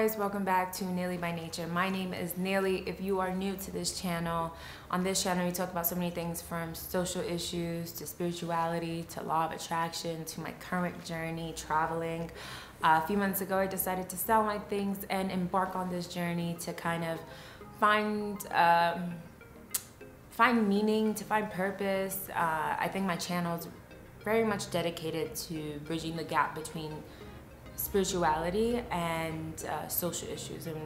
guys, welcome back to Naily by Nature. My name is Naily. If you are new to this channel, on this channel we talk about so many things from social issues to spirituality to law of attraction to my current journey traveling. A few months ago I decided to sell my things and embark on this journey to kind of find meaning, to find purpose. I think my channel is very much dedicated to bridging the gap between spirituality and social issues and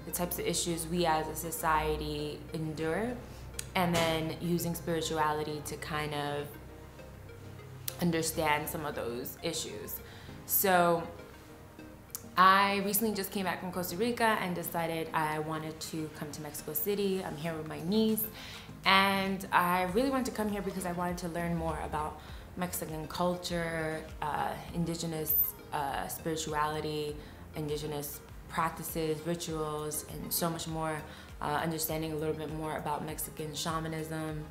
the types of issues we as a society endure, and then using spirituality to kind of understand some of those issues. So I recently just came back from Costa Rica and decided I wanted to come to Mexico City. I'm here with my niece, and I really wanted to come here because I wanted to learn more about Mexican culture, indigenous spirituality, indigenous practices, rituals, and so much more, understanding a little bit more about Mexican shamanism.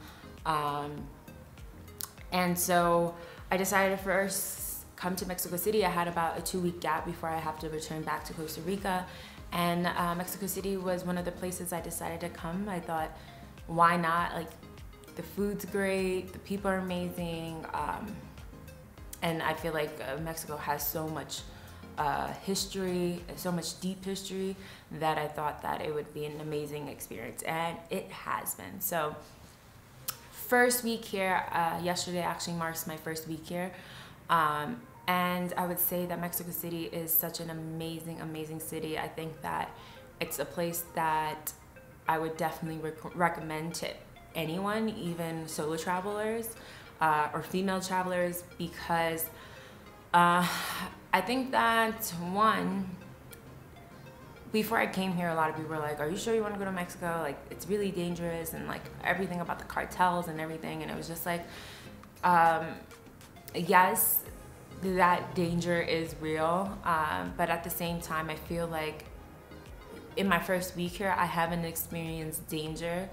And so I decided to first come to Mexico City. I had about a 2-week gap before I have to return back to Costa Rica, and Mexico City was one of the places I decided to come. I thought, why not? Like, the food's great, the people are amazing, and I feel like Mexico has so much history, so much deep history, that I thought that it would be an amazing experience, and it has been. So first week here, yesterday actually marks my first week here, and I would say that Mexico City is such an amazing, amazing city. I think that it's a place that I would definitely recommend to anyone, even solo travelers or female travelers, because I think that, one, before I came here, a lot of people were like, are you sure you want to go to Mexico? Like, it's really dangerous, and like everything about the cartels and everything. And it was just like, yes, that danger is real, but at the same time, I feel like in my first week here, I haven't experienced danger.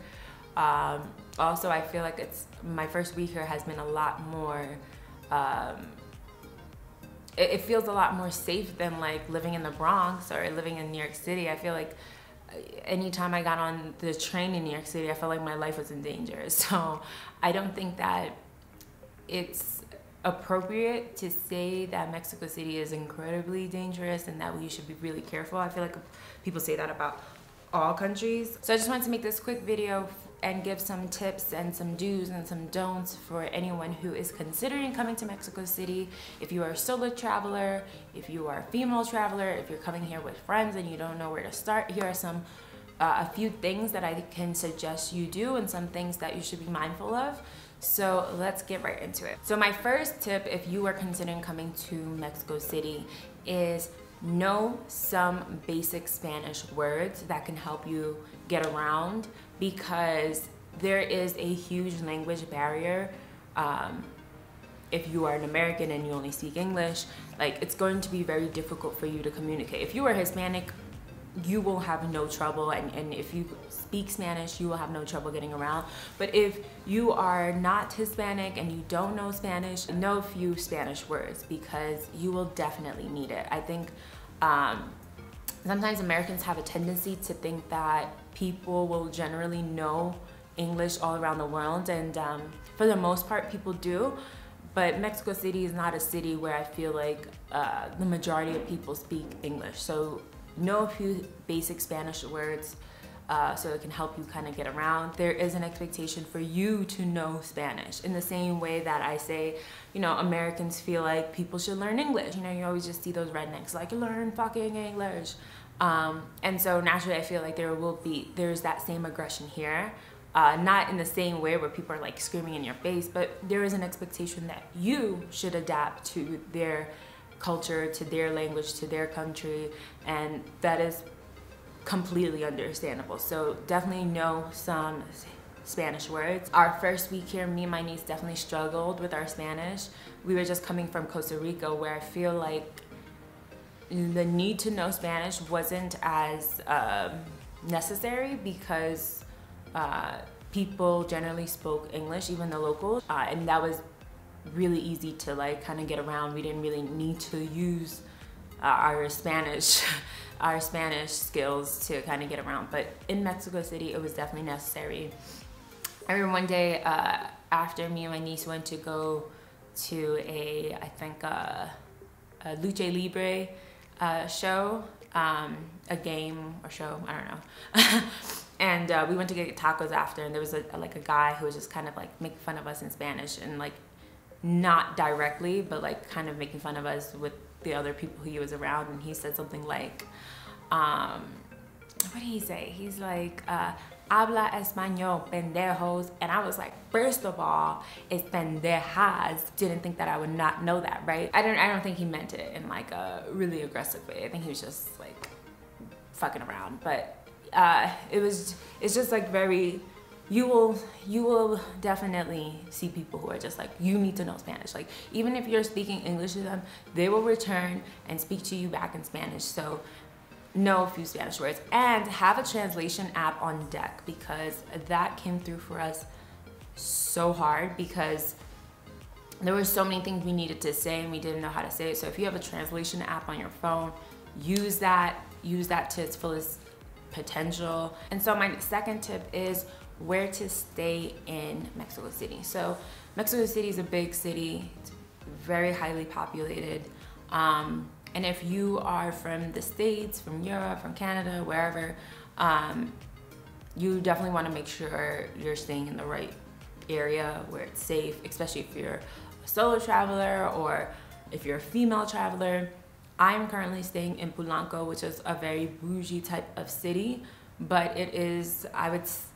Also, I feel like my first week here has been a lot more, it feels a lot more safe than like living in the Bronx or living in New York City. I feel like anytime I got on the train in New York City, I felt like my life was in danger. So I don't think that it's appropriate to say that Mexico City is incredibly dangerous and that we should be really careful. I feel like people say that about all countries. So I just wanted to make this quick video and give some tips and some do's and some don'ts for anyone who is considering coming to Mexico City. If you are a solo traveler, if you are a female traveler, if you're coming here with friends and you don't know where to start, here are some a few things that I can suggest you do and some things that you should be mindful of. So let's get right into it. So my first tip, if you are considering coming to Mexico City, is know some basic Spanish words that can help you get around, because there is a huge language barrier. If you are an American and you only speak English, like, it's going to be very difficult for you to communicate. If you are Hispanic, you will have no trouble, and if you speak Spanish, you will have no trouble getting around. But if you are not Hispanic and you don't know Spanish, know a few Spanish words, because you will definitely need it. I think sometimes Americans have a tendency to think that people will generally know English all around the world, and for the most part people do, but Mexico City is not a city where I feel like the majority of people speak English. So know a few basic Spanish words so it can help you kind of get around. There is an expectation for you to know Spanish, in the same way that I say, you know, Americans feel like people should learn English. You know, you always just see those rednecks like, learn fucking English. And so naturally I feel like there's that same aggression here. Not in the same way where people are like screaming in your face, but there is an expectation that you should adapt to their culture, to their language, to their country, and that is completely understandable. So definitely know some Spanish words. Our first week here, me and my niece definitely struggled with our Spanish. We were just coming from Costa Rica, where I feel like the need to know Spanish wasn't as necessary, because people generally spoke English, even the locals, and that was really easy to like kind of get around. We didn't really need to use our Spanish our Spanish skills to kind of get around. But in Mexico City, it was definitely necessary. I remember one day after me and my niece went to go to I think a lucha libre show, a game or show, I don't know. And we went to get tacos after, and there was like a guy who was just kind of like making fun of us in Spanish, and like not directly, but like kind of making fun of us with the other people who he was around. And he said something like, what did he say? He's like, habla español, pendejos. And I was like, first of all, it's pendejas. Didn't think that I would not know that, right? I don't think he meant it in like a really aggressive way. I think he was just like fucking around. But it's just like very, you will definitely see people who are just like, you need to know Spanish. Like, even if you're speaking English to them, they will return and speak to you back in Spanish. So know a few Spanish words and have a translation app on deck, because that came through for us so hard, because there were so many things we needed to say and we didn't know how to say it. So if you have a translation app on your phone, use that to its fullest potential. And so my second tip is where to stay in Mexico City. So Mexico City is a big city. It's very highly populated. And if you are from the States, from Europe, from Canada, wherever, you definitely want to make sure you're staying in the right area where it's safe, especially if you're a solo traveler or if you're a female traveler. I'm currently staying in Polanco, which is a very bougie type of city, but it is,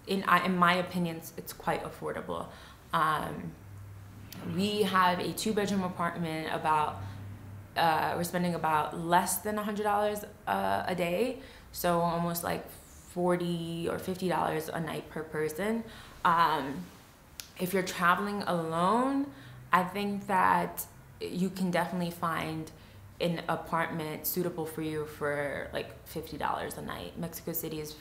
in my opinion, it's quite affordable. We have a 2-bedroom apartment. We're spending about less than $100 a day, so almost like $40 or $50 a night per person. If you're traveling alone, I think that you can definitely find an apartment suitable for you for like $50 a night. Mexico City is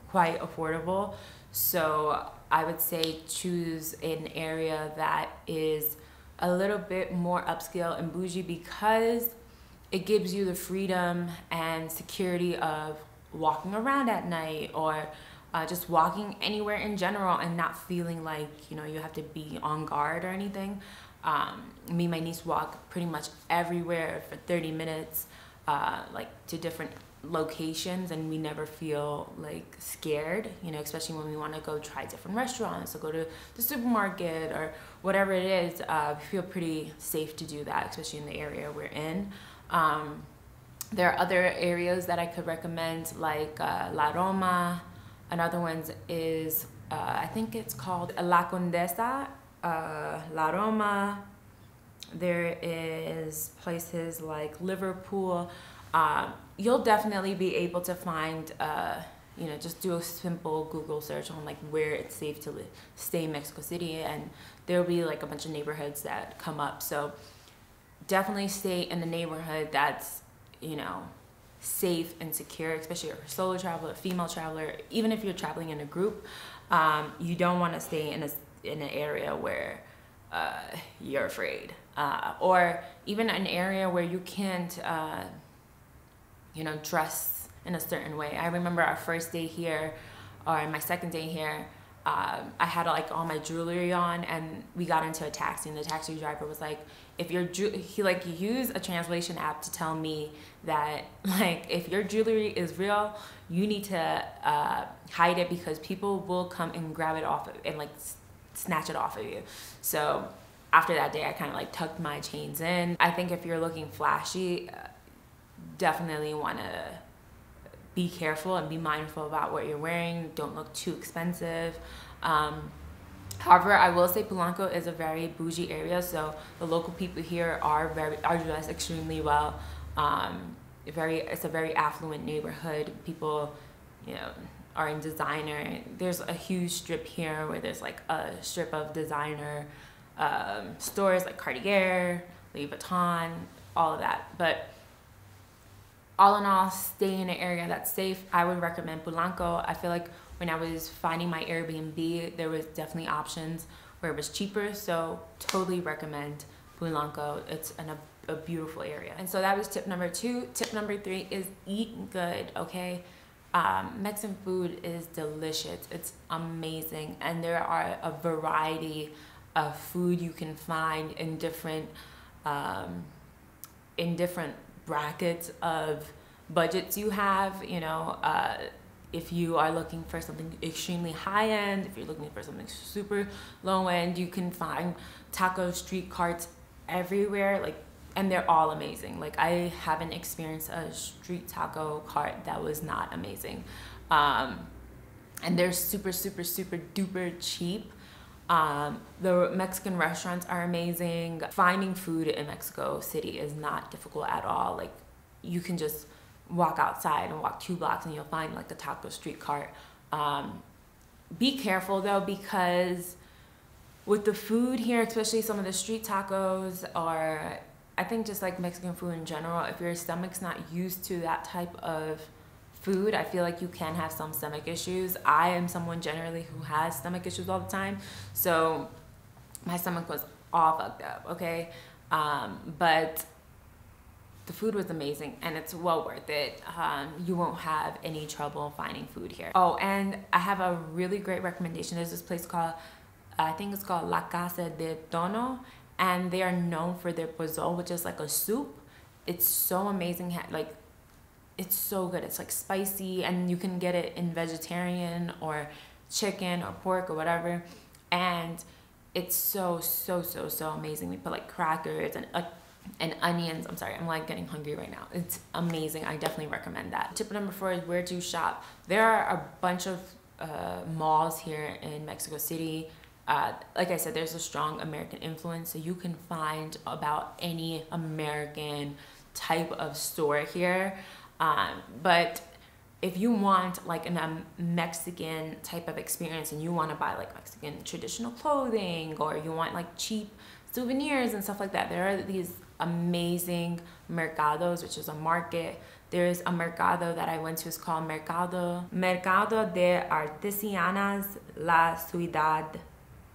quite affordable, so I would say choose an area that is a little bit more upscale and bougie, because it gives you the freedom and security of walking around at night, or just walking anywhere in general and not feeling like, you know, you have to be on guard or anything. Me and my niece walk pretty much everywhere for 30 minutes, like to different locations, and we never feel like scared, you know, especially when we want to go try different restaurants or go to the supermarket or whatever it is. We feel pretty safe to do that, especially in the area we're in. There are other areas that I could recommend, like La Roma. Another one is, I think it's called La Condesa, La Roma. There is places like Liverpool. You'll definitely be able to find, you know, just do a simple Google search on like where it's safe to stay in Mexico City, and there'll be like a bunch of neighborhoods that come up. So definitely stay in the neighborhood that's, you know, safe and secure, especially if you're a solo traveler, female traveler. Even if you're traveling in a group, you don't want to stay in an area where you're afraid, or even an area where you can't, you know, dress in a certain way. I remember our first day here, or my second day here, I had like all my jewelry on, and we got into a taxi, and the taxi driver was like, he like used a translation app to tell me that like if your jewelry is real, you need to hide it, because people will come and grab it off and like snatch it off of you. So after that day, I kind of like tucked my chains in. I think if you're looking flashy, definitely want to be careful and be mindful about what you're wearing. Don't look too expensive. However, I will say Polanco is a very bougie area, so the local people here are dressed extremely well. It's a very affluent neighborhood. People, you know, are in designer. There's a huge strip here where there's like a strip of designer stores like Cartier, Louis Vuitton, all of that. But all in all, stay in an area that's safe. I would recommend Polanco. I feel like when I was finding my Airbnb, there was definitely options where it was cheaper, so totally recommend Polanco. It's a beautiful area. And so that was tip number 2. Tip number 3 is eat good, okay? Mexican food is delicious. It's amazing. And there are a variety of food you can find in different brackets of budgets you have, you know. If you are looking for something extremely high end, if you're looking for something super low end, you can find taco street carts everywhere, like, and they're all amazing. Like, I haven't experienced a street taco cart that was not amazing. And they're super, super, super duper cheap. The Mexican restaurants are amazing. Finding food in Mexico City is not difficult at all. Like, you can just walk outside and walk 2 blocks and you'll find like a taco street cart. Be careful though, because with the food here, especially some of the street tacos, or I think just like Mexican food in general, if your stomach's not used to that type of food, I feel like you can have some stomach issues. I am someone generally who has stomach issues all the time, so my stomach was all fucked up, okay? But the food was amazing and it's well worth it. You won't have any trouble finding food here. Oh, and I have a really great recommendation. There's this place called, I think it's called La Casa de Tono, and they are known for their pozole, which is like a soup. It's so amazing. Like, it's so good. It's like spicy, and you can get it in vegetarian or chicken or pork or whatever. And it's so, so, so, so amazing. They put like crackers and onions. I'm sorry, I'm like getting hungry right now. It's amazing. I definitely recommend that. Tip number 4 is where to shop. There are a bunch of malls here in Mexico City. Like I said, there's a strong American influence, so you can find about any American type of store here. But if you want like a Mexican type of experience and you want to buy like Mexican traditional clothing, or you want like cheap souvenirs and stuff like that, there are these amazing mercados, which is a market. There's a mercado that I went to. It's called Mercado de Artesanías La Ciudad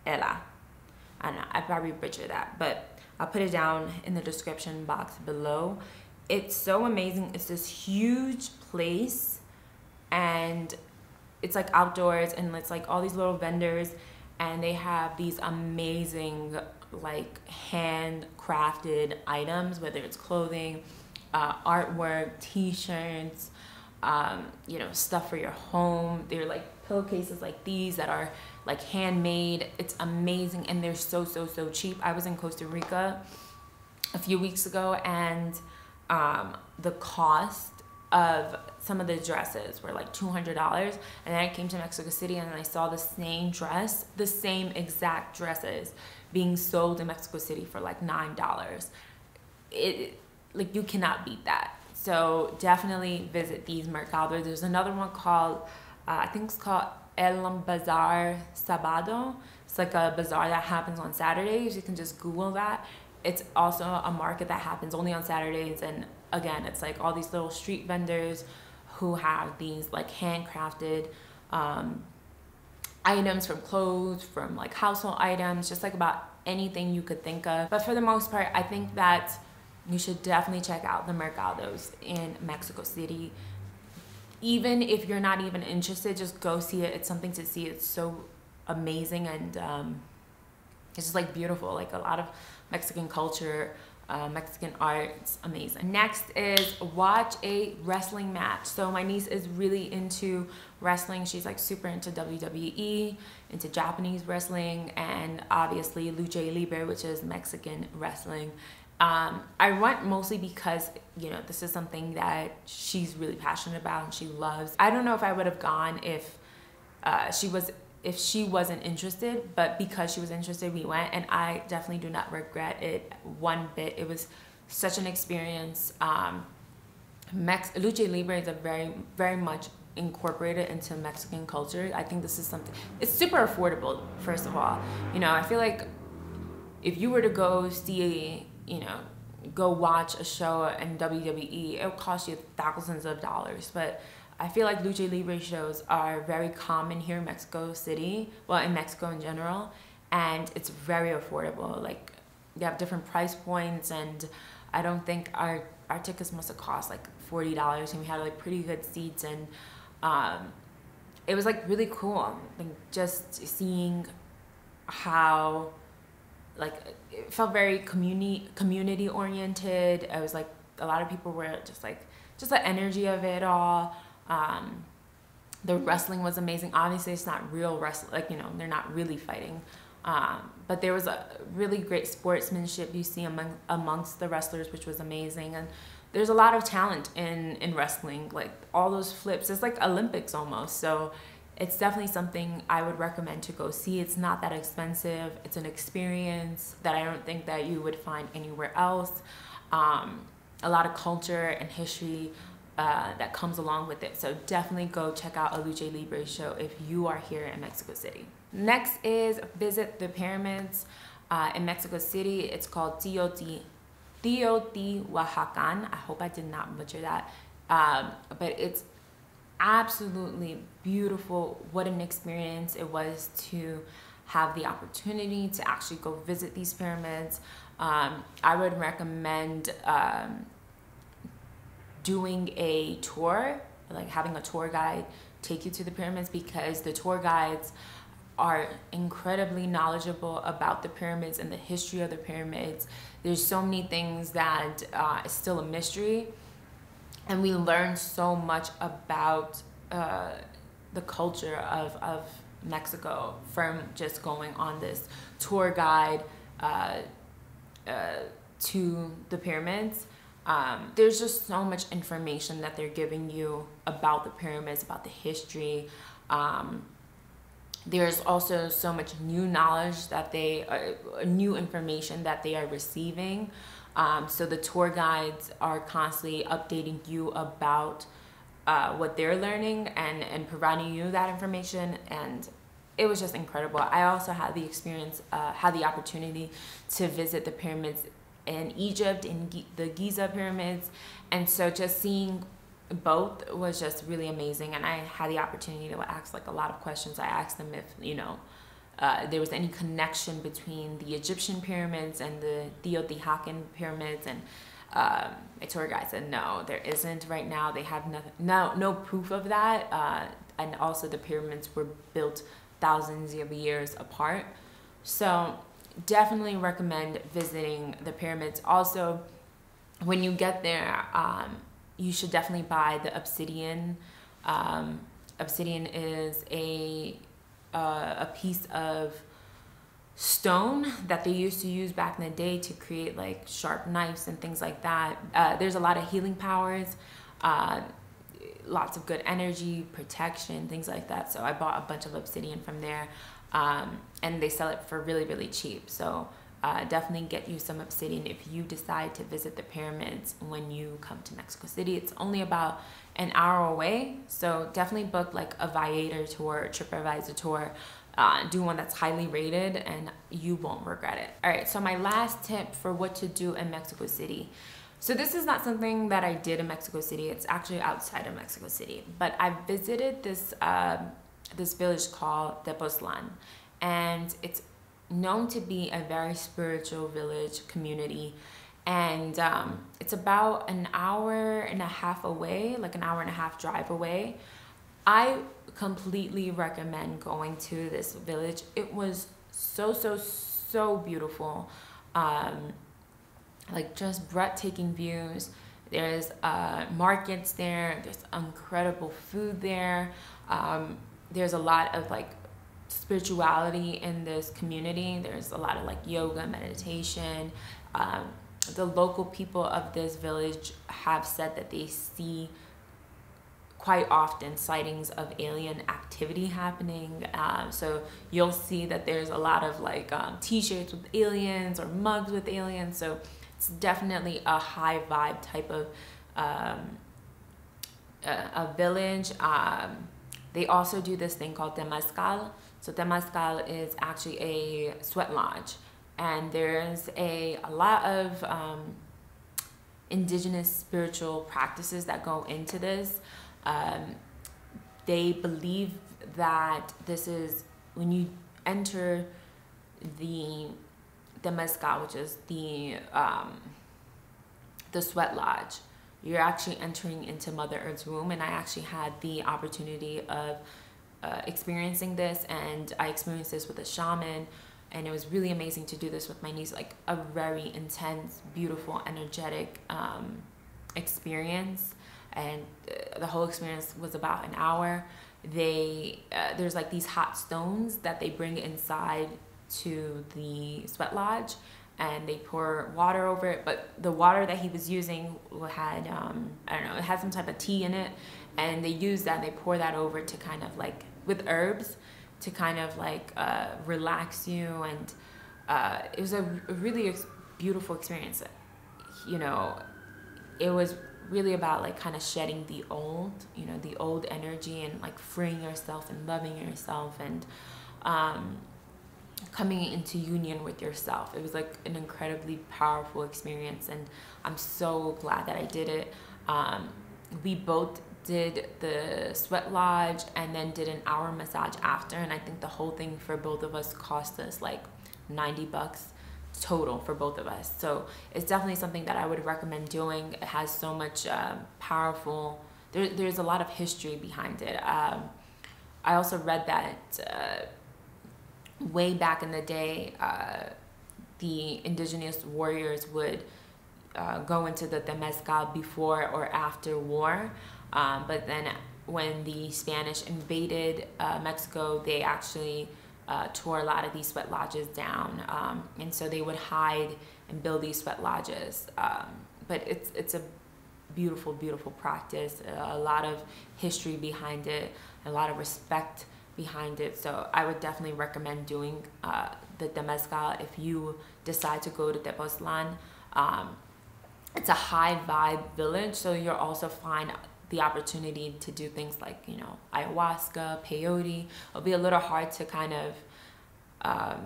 Ella. I don't know, I probably butchered that, but I'll put it down in the description box below. It's so amazing. It's this huge place, and it's like outdoors, and it's like all these little vendors, and they have these amazing like handcrafted items, whether it's clothing, artwork, t-shirts, you know, stuff for your home. They're like pillowcases like these that are like handmade. It's amazing, and they're so, so, so cheap. I was in Costa Rica a few weeks ago, and the cost of some of the dresses were like $200, and then I came to Mexico City and I saw the same dress, the same exact dresses being sold in Mexico City for like $9. Like, you cannot beat that. So definitely visit these mercados. There's another one called I think it's called El Bazar Sabado. It's like a bazaar that happens on Saturdays. You can just Google that. It's also a market that happens only on Saturdays, and again, it's like all these little street vendors who have these like handcrafted items, from clothes, from like household items, just like about anything you could think of. But for the most part, I think that you should definitely check out the mercados in Mexico City. Even if you're not even interested, just go see it. It's something to see. It's so amazing, and it's just like beautiful. Like a lot of Mexican culture, Mexican art. It's amazing. Next is watch a wrestling match. So my niece is really into wrestling. She's like super into WWE, into Japanese wrestling, and obviously Lucha Libre, which is Mexican wrestling. I went mostly because, you know, this is something that she's really passionate about and she loves. I don't know if I would have gone if she wasn't interested, but because she was interested, we went, and I definitely do not regret it one bit. It was such an experience. Lucha Libre is a very, very much incorporated into Mexican culture. I think this is something, it's super affordable, first of all. You know, I feel like if you were to go see, you know, go watch a show in WWE, it would cost you thousands of dollars. But I feel like Lucha Libre shows are very common here in Mexico City, well, in Mexico in general, and it's very affordable. Like, they have different price points, and I don't think our tickets must have cost like $40, and we had like pretty good seats, and it was like really cool. Like just seeing how like it felt very community oriented. It was like a lot of people were just the energy of it all. The wrestling was amazing. Obviously, it's not real wrestling, like, you know, they're not really fighting. But there was a really great sportsmanship you see amongst the wrestlers, which was amazing. And there's a lot of talent in wrestling, like all those flips. It's like Olympics almost. So it's definitely something I would recommend to go see. It's not that expensive. It's an experience that I don't think that you would find anywhere else. A lot of culture and history that comes along with it. So definitely go check out a Lucha Libre show if you are here in Mexico City. Next is visit the pyramids in Mexico City. It's called Teotihuacan. I hope I did not butcher that. But it's absolutely beautiful. What an experience it was to have the opportunity to actually go visit these pyramids. I would recommend doing a tour, like having a tour guide take you to the pyramids, because the tour guides are incredibly knowledgeable about the pyramids and the history of the pyramids. There's so many things that is still a mystery, and we learn so much about the culture of Mexico from just going on this tour guide to the pyramids. There's just so much information that they're giving you about the pyramids, about the history. There's also so much new knowledge that new information that they are receiving. So the tour guides are constantly updating you about what they're learning and providing you that information. And it was just incredible. I also had the experience, had the opportunity to visit the pyramids in Egypt, in the Giza pyramids. And so just seeing both was just really amazing. And I had the opportunity to ask like a lot of questions. I asked them if, you know, there was any connection between the Egyptian pyramids and the Teotihuacan pyramids, and my tour guide said no, there isn't right now. They have no proof of that. And also the pyramids were built thousands of years apart. So definitely recommend visiting the pyramids. Also, when you get there, you should definitely buy the obsidian. Obsidian is a piece of stone that they used to use back in the day to create like sharp knives and things like that. There's a lot of healing powers, lots of good energy, protection, things like that. So I bought a bunch of obsidian from there, and they sell it for really, really cheap. So definitely get you some obsidian if you decide to visit the pyramids when you come to Mexico City. It's only about an hour away, so definitely book like a Viator tour, a TripAdvisor tour. Do one that's highly rated and you won't regret it. All right, so my last tip for what to do in Mexico City. So this is not something that I did in Mexico City. It's actually outside of Mexico City. But I visited this this village called Tepoztlan, and it's known to be a very spiritual village community. And it's about an hour and a half away, like an hour and a half drive away. I completely recommend going to this village. It was so beautiful. Like just breathtaking views. There's markets there. There's incredible food there. There's a lot of like spirituality in this community. There's a lot of like yoga, meditation. The local people of this village have said that they see quite often sightings of alien activity happening. So you'll see that there's a lot of like t-shirts with aliens or mugs with aliens. So it's definitely a high vibe type of a village. They also do this thing called Temazcal. So Temazcal is actually a sweat lodge, and there's a lot of indigenous spiritual practices that go into this. They believe that this is when you enter the Temazcal, which is the the Sweat Lodge. You're actually entering into Mother Earth's womb, and I actually had the opportunity of experiencing this, and I experienced this with a shaman, and it was really amazing to do this with my niece. Like a very intense, beautiful, energetic experience, and the whole experience was about an hour. There's like these hot stones that they bring inside to the Sweat Lodge, and they pour water over it, but the water that he was using had I don't know, it had some type of tea in it, and they use that, they pour that over to kind of like, with herbs, to kind of like relax you, and it was a really beautiful experience. You know, it was really about like kind of shedding the old, you know, the old energy, and like freeing yourself and loving yourself, and coming into union with yourself. It was like an incredibly powerful experience, and I'm so glad that I did it. We both did the Sweat Lodge and then did an hour massage after, and I think the whole thing for both of us cost us like $90 total for both of us. So it's definitely something that I would recommend doing. It has so much powerful, there's a lot of history behind it. I also read that way back in the day, the indigenous warriors would go into the Temescal before or after war, but then when the Spanish invaded Mexico, they actually tore a lot of these sweat lodges down, and so they would hide and build these sweat lodges. But it's a beautiful, beautiful practice, a lot of history behind it, a lot of respect behind it. So I would definitely recommend doing the Temescal if you decide to go to Tepoztlan. It's a high vibe village, so you'll also find the opportunity to do things like, you know, ayahuasca, peyote. It'll be a little hard to kind of,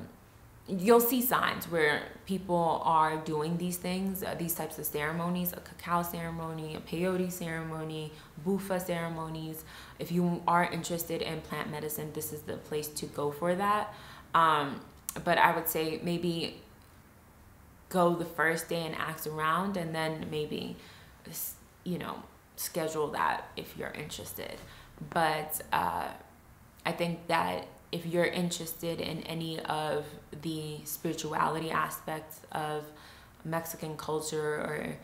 you'll see signs where people are doing these things, these types of ceremonies, a cacao ceremony, a peyote ceremony, bufa ceremonies. If you are interested in plant medicine, this is the place to go for that. But I would say maybe go the first day and ask around, and then maybe, you know, schedule that if you're interested. But I think that if you're interested in any of the spirituality aspects of Mexican culture or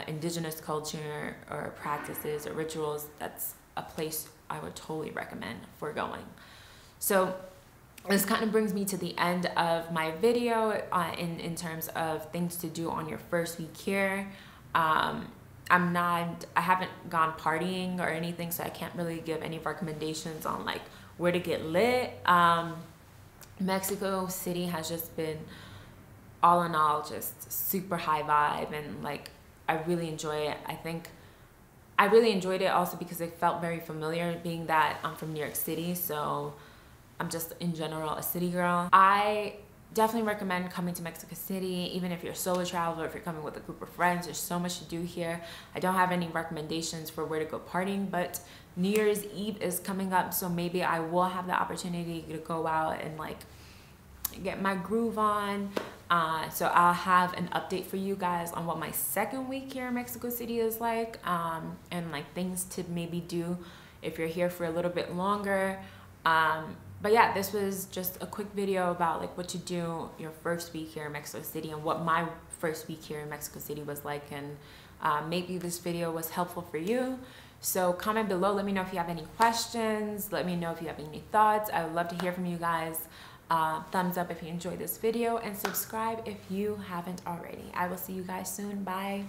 indigenous culture or practices or rituals, that's a place I would totally recommend for going. So this kind of brings me to the end of my video in terms of things to do on your first week here. I haven't gone partying or anything, so I can't really give any recommendations on like where to get lit. Mexico City has just been, all in all, just super high vibe, and like I really enjoy it. I think I really enjoyed it also because it felt very familiar, being that I'm from New York City, so I'm just in general a city girl. I definitely recommend coming to Mexico City, even if you're a solo traveler, if you're coming with a group of friends. There's so much to do here. I don't have any recommendations for where to go partying, but New Year's Eve is coming up, so maybe I will have the opportunity to go out and like get my groove on. So I'll have an update for you guys on what my second week here in Mexico City is like, and like things to maybe do if you're here for a little bit longer. But yeah, this was just a quick video about like what to do your first week here in Mexico City and what my first week here in Mexico City was like, and maybe this video was helpful for you. So comment below, let me know if you have any questions, let me know if you have any thoughts. I would love to hear from you guys. Thumbs up if you enjoyed this video, and subscribe if you haven't already. I will see you guys soon. Bye.